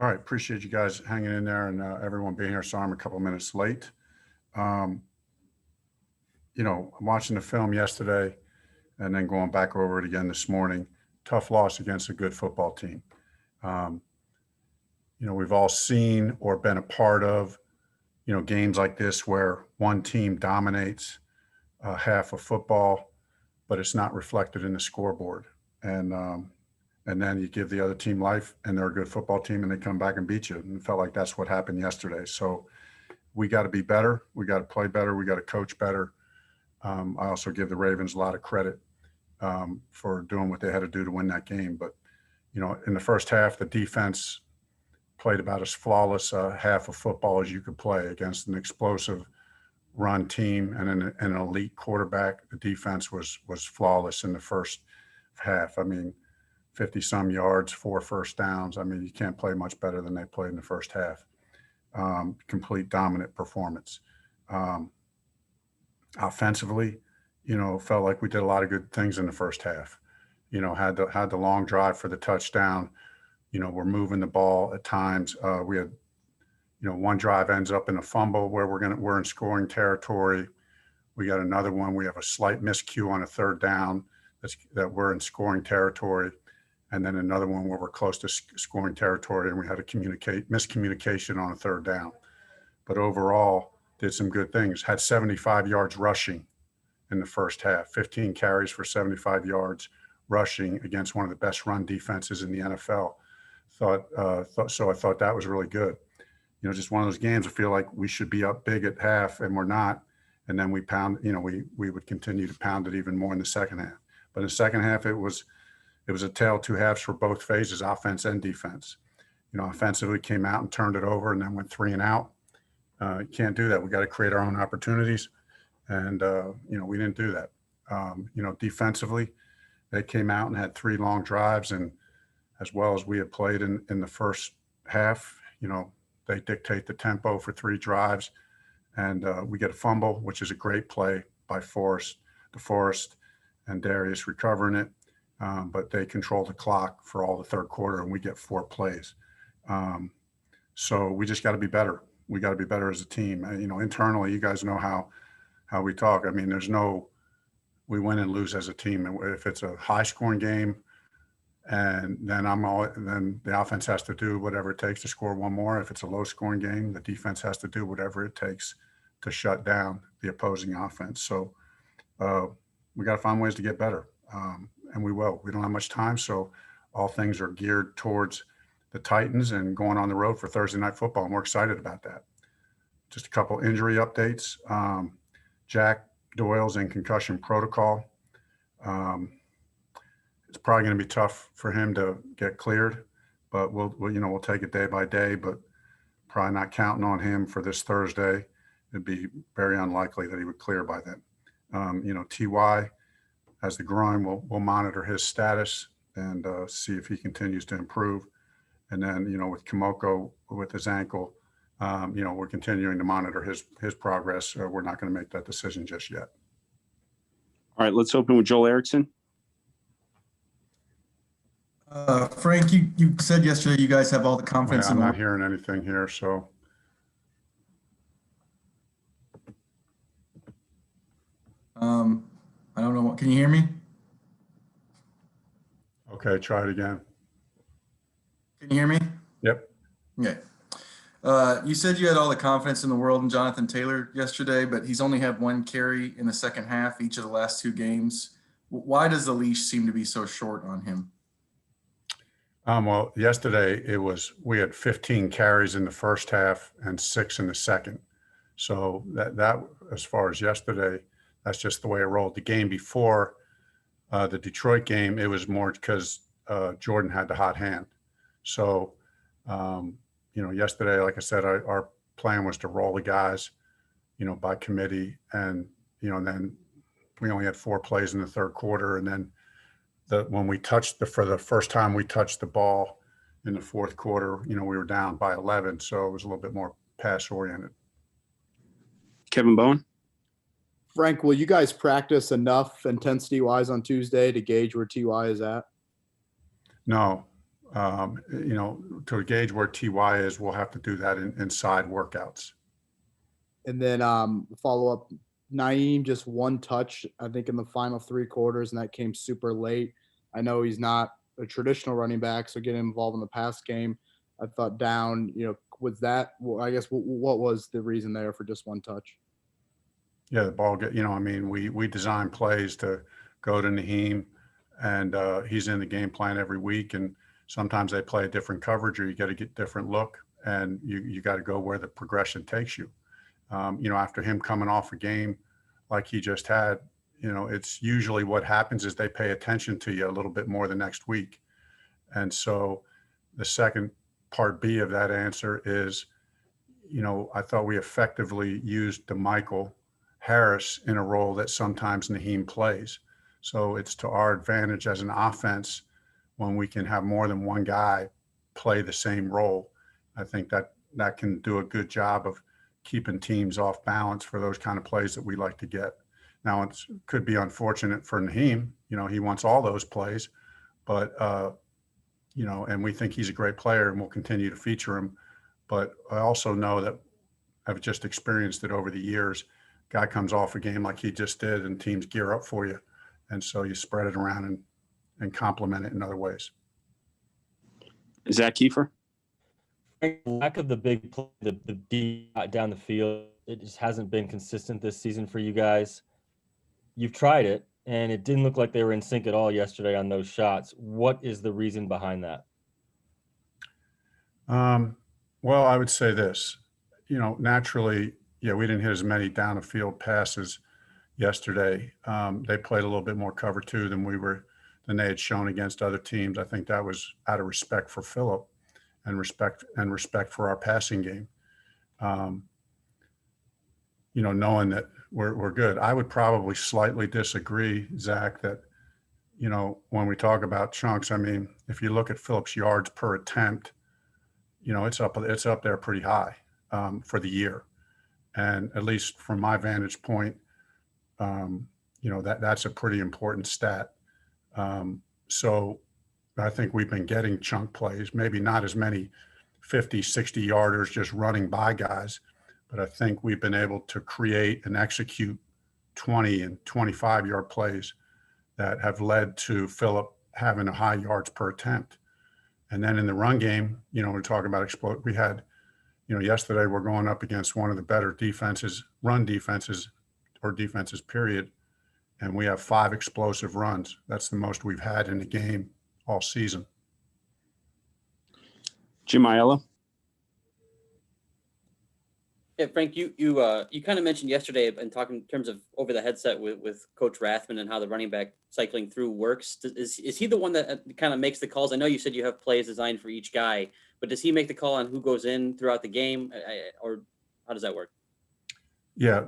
All right, appreciate you guys hanging in there and everyone being here. Sorry I'm a couple minutes late. Um, I'm watching the film yesterday and then going back over it again this morning. Tough loss against a good football team. Um, we've all seen or been a part of, games like this where one team dominates half of football, but it's not reflected in the scoreboard. And then you give the other team life, and they're a good football team, and they come back and beat you. And it felt like that's what happened yesterday. So we got to be better. We got to play better. We got to coach better. I also give the Ravens a lot of credit for doing what they had to do to win that game. But in the first half, the defense played about as flawless half of football as you could play against an explosive run team and an elite quarterback. The defense was flawless in the first half. I mean, 50 some yards, 4 first downs. I mean, you can't play much better than they played in the first half. Complete dominant performance. Offensively, felt like we did a lot of good things in the first half. Had the long drive for the touchdown. We're moving the ball at times. We had, one drive ends up in a fumble where we're in scoring territory. We got another one. We have a slight miscue on a third down that we're in scoring territory. And then another one where we're close to scoring territory and we had a miscommunication on a third down. But overall, did some good things. Had 75 yards rushing in the first half, 15 carries for 75 yards rushing against one of the best run defenses in the NFL. I thought that was really good. Just one of those games I feel like we should be up big at half and we're not. And then we would continue to pound it even more in the second half. But in the second half, it was a tale of two halves for both phases, offense and defense. Offensively came out and turned it over and then went 3 and out. You can't do that. We got to create our own opportunities. And, we didn't do that. Defensively, they came out and had 3 long drives. And as well as we had played in the first half, they dictate the tempo for 3 drives. And we get a fumble, which is a great play by DeForest and Darius recovering it. But they control the clock for all the third quarter, and we get 4 plays. So we just got to be better. We got to be better as a team. Internally, you guys know how we talk. I mean, we win and lose as a team. And if it's a high-scoring game, and then then the offense has to do whatever it takes to score 1 more. If it's a low-scoring game, the defense has to do whatever it takes to shut down the opposing offense. So we got to find ways to get better. And we will. We don't have much time, so all things are geared towards the Titans and going on the road for Thursday Night Football, and we're excited about that. Just a couple injury updates. Jack Doyle's in concussion protocol. It's probably going to be tough for him to get cleared, but we'll take it day by day, but probably not counting on him for this Thursday. It'd be very unlikely that he would clear by then. TY has the groin. We'll monitor his status and see if he continues to improve. And then, with Kimoko with his ankle, we're continuing to monitor his progress. We're not going to make that decision just yet. All right, let's open with Joel Erickson. Frank, you said yesterday you guys have all the confidence. I'm not hearing anything here, so. I don't know. Can you hear me? Okay, try it again. Can you hear me? Yep. Okay. You said you had all the confidence in the world in Jonathan Taylor yesterday, but he's only had 1 carry in the second half each of the last 2 games. Why does the leash seem to be so short on him? Well, yesterday we had 15 carries in the first half and 6 in the second. So that as far as yesterday, that's just the way it rolled. The game before the Detroit game, it was more because Jordan had the hot hand. So, yesterday, like I said, our plan was to roll the guys, by committee. And, then we only had 4 plays in the third quarter. And then when we for the first time we touched the ball in the fourth quarter, we were down by 11. So it was a little bit more pass oriented. Kevin Bowen. Frank, will you guys practice enough intensity-wise on Tuesday to gauge where TY is at? No, To gauge where TY is, we'll have to do that in side workouts. And then follow up, Naeem just one touch, I think, in the final 3 quarters, and that came super late. I know he's not a traditional running back, so getting involved in the pass game, I thought down, was that, I guess, what was the reason there for just one touch? Yeah, the ball we design plays to go to Naheem, and he's in the game plan every week, and sometimes they play a different coverage or you got to get different look, and you got to go where the progression takes you. After him coming off a game like he just had, it's usually what happens is they pay attention to you a little bit more the next week. And so the second part B of that answer is, I thought we effectively used DeMichael Harris in a role that sometimes Naheem plays. So it's to our advantage as an offense when we can have more than one guy play the same role. I think that can do a good job of keeping teams off balance for those kind of plays that we like to get. Now, it could be unfortunate for Naheem. He wants all those plays, but, and we think he's a great player and we'll continue to feature him. But I also know that I've just experienced it over the years. Guy comes off a game like he just did and teams gear up for you. And so you spread it around and complement it in other ways. Zach Kiefer? Lack of the big play, the deep down the field, it just hasn't been consistent this season for you guys. You've tried it, and it didn't look like they were in sync at all yesterday on those shots. What is the reason behind that? Well, I would say this, naturally, we didn't hit as many down the field passes yesterday. They played a little bit more cover 2 than they had shown against other teams. I think that was out of respect for Phillip and respect for our passing game. Knowing that we're good. I would probably slightly disagree, Zach, that, when we talk about chunks, if you look at Phillip's yards per attempt, it's up there pretty high for the year. And at least from my vantage point, that's a pretty important stat. So I think we've been getting chunk plays, maybe not as many 50, 60 yarders just running by guys, but I think we've been able to create and execute 20 and 25 yard plays that have led to Phillip having a high yards per attempt. And then in the run game, we're talking about explode. We had, yesterday we're going up against one of the better defenses, run defenses or defenses period. And we have 5 explosive runs. That's the most we've had in the game all season. Jim Aiello? Yeah, Frank, you kind of mentioned yesterday and talking in terms of over the headset with Coach Rathman and how the running back cycling through works. Is he the one that kind of makes the calls? I know you said you have plays designed for each guy, but does he make the call on who goes in throughout the game, or how does that work? Yeah.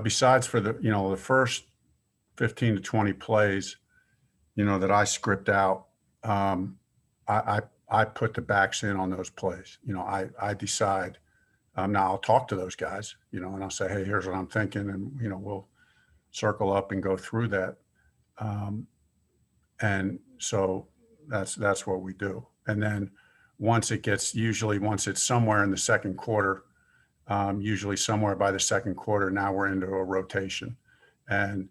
Besides for the first 15 to 20 plays, that I script out, I put the backs in on those plays. I decide. Now I'll talk to those guys, and I'll say, hey, here's what I'm thinking. And, we'll circle up and go through that. And so that's what we do. And then once it's somewhere in the second quarter, usually somewhere by the second quarter, now we're into a rotation. And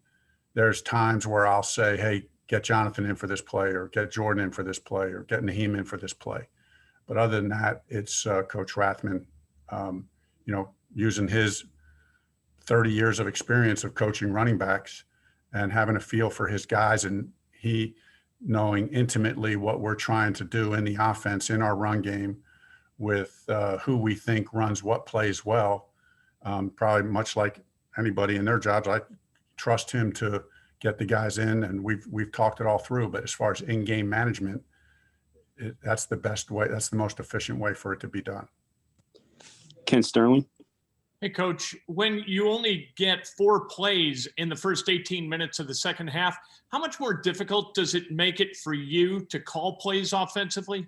there's times where I'll say, hey, get Jonathan in for this play, or get Jordan in for this play, or get Naheem in for this play. But other than that, it's Coach Rathman, using his 30 years of experience of coaching running backs and having a feel for his guys, and he knowing intimately what we're trying to do in the offense, in our run game, with who we think runs what plays well. Probably much like anybody in their jobs, I trust him to get the guys in, and we've talked it all through. But as far as in-game management, that's the best way. That's the most efficient way for it to be done. Ken Sterling? Hey, Coach, when you only get 4 plays in the first 18 minutes of the second half, how much more difficult does it make it for you to call plays offensively?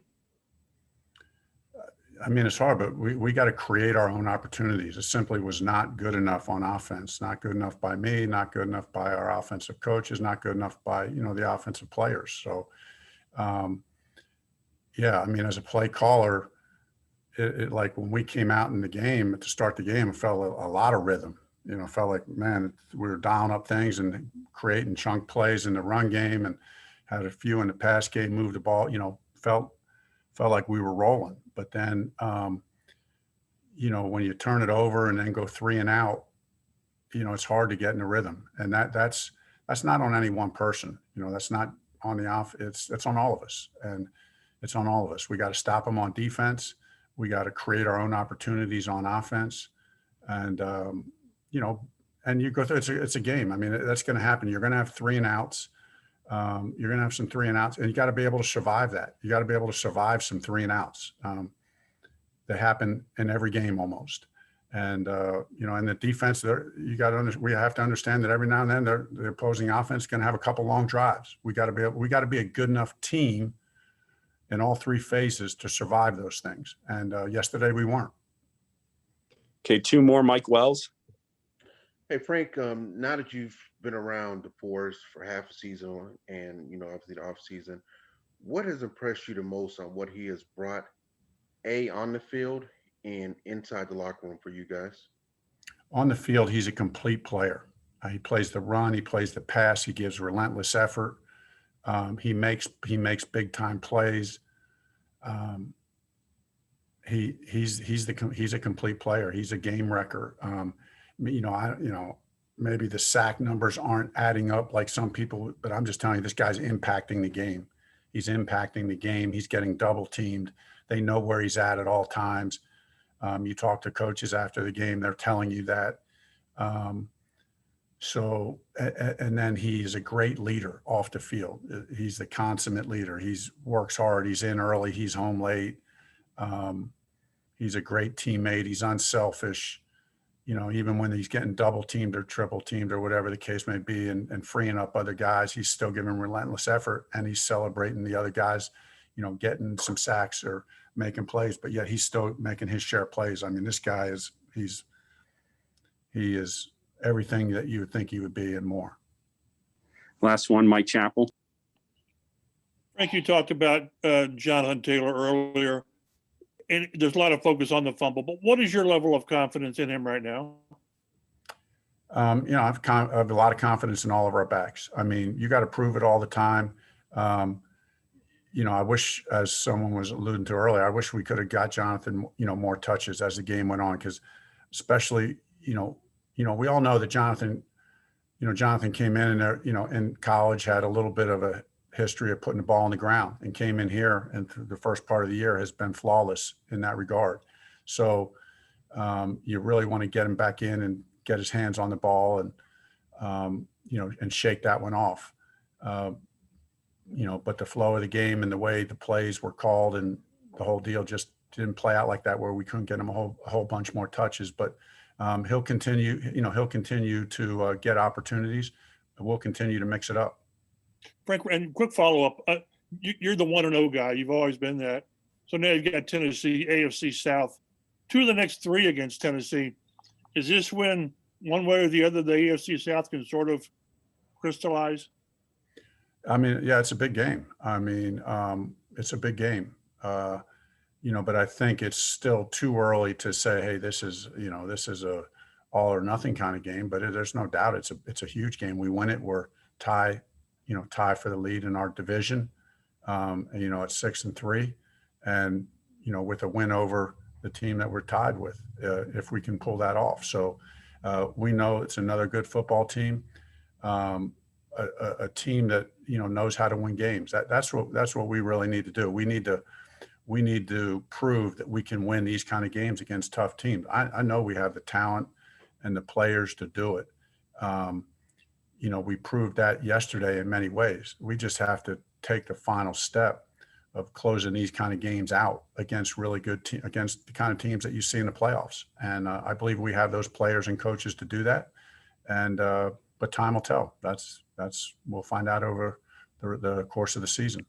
It's hard, but we got to create our own opportunities. It simply was not good enough on offense, not good enough by me, not good enough by our offensive coaches, not good enough by, the offensive players. So, Yeah, I mean, as a play caller, it like when we came out in the game to start the game, it felt a lot of rhythm. You know, it felt like, man, we were dialing up things and creating chunk plays in the run game, and had a few in the pass game, moved the ball. You know, felt like we were rolling. But then, you know, when you turn it over and then go 3 and out, you know, it's hard to get in the rhythm, and that's not on any one person. You know, that's not on the off. It's on all of us, and it's on all of us. We got to stop them on defense. We got to create our own opportunities on offense, and you know, and you go through. It's a game. I mean, that's going to happen. You're going to have 3 and outs. You're going to have some 3 and outs, and you got to be able to survive that. You got to be able to survive some 3 and outs that happen in every game almost. And you know, and the defense, you got to we have to understand that every now and then the opposing offense is going to have a couple long drives. We got to be a good enough team in all 3 phases to survive those things. And yesterday we weren't. Okay, 2 more, Mike Wells. Hey Frank, now that you've been around the Forest for half a season and, you know, obviously the off season, what has impressed you the most on what he has brought on the field and inside the locker room for you guys? On the field, he's a complete player. He plays the run, he plays the pass, he gives relentless effort. He makes big time plays. He's a complete player. He's a game wrecker. You know, maybe the sack numbers aren't adding up like some people, but I'm just telling you, this guy's impacting the game. He's impacting the game. He's getting double teamed. They know where he's at all times. You talk to coaches after the game, they're telling you that. So, and then he's a great leader off the field. He's the consummate leader. He's works hard. He's in early. He's home late. He's a great teammate. He's unselfish. You know, even when he's getting double teamed or triple teamed or whatever the case may be, and freeing up other guys, he's still giving relentless effort, and he's celebrating the other guys, you know, getting some sacks or making plays, but yet he's still making his share of plays. I mean, this guy is, he is everything that you would think he would be and more. Last one, Mike Chappell. Frank, you talked about Jonathan Taylor earlier, and there's a lot of focus on the fumble, but what is your level of confidence in him right now? You know, I have a lot of confidence in all of our backs. I mean, you got to prove it all the time. You know, I wish, as someone was alluding to earlier, I wish we could have got Jonathan, you know, more touches as the game went on, because especially, you know, we all know that Jonathan came in and there, you know, in college had a little bit of a history of putting the ball on the ground, and came in here and through the first part of the year has been flawless in that regard. So you really want to get him back in and get his hands on the ball and, you know, and shake that one off. You know, but the flow of the game and the way the plays were called and the whole deal just didn't play out like that, where we couldn't get him a whole bunch more touches. But he'll continue to get opportunities, and we'll continue to mix it up. Frank, and quick follow-up. You're the 1-0 guy. You've always been that. So now you've got Tennessee, AFC South. 2 of the next 3 against Tennessee. Is this when, one way or the other, the AFC South can sort of crystallize? I mean, yeah, it's a big game. I mean, it's a big game. You know, but I think it's still too early to say, hey, this is a all or nothing kind of game. But there's no doubt it's a huge game. We win it, we're tie for the lead in our division. You know, at 6-3, and you know, with a win over the team that we're tied with, if we can pull that off. So we know it's another good football team. A team that, you know, knows how to win games. That's what we really need to do. We need to prove that we can win these kind of games against tough teams. I know we have the talent and the players to do it. You know, we proved that yesterday in many ways. We just have to take the final step of closing these kind of games out against really good against the kind of teams that you see in the playoffs. And I believe we have those players and coaches to do that. And but time will tell. We'll find out over the course of the season.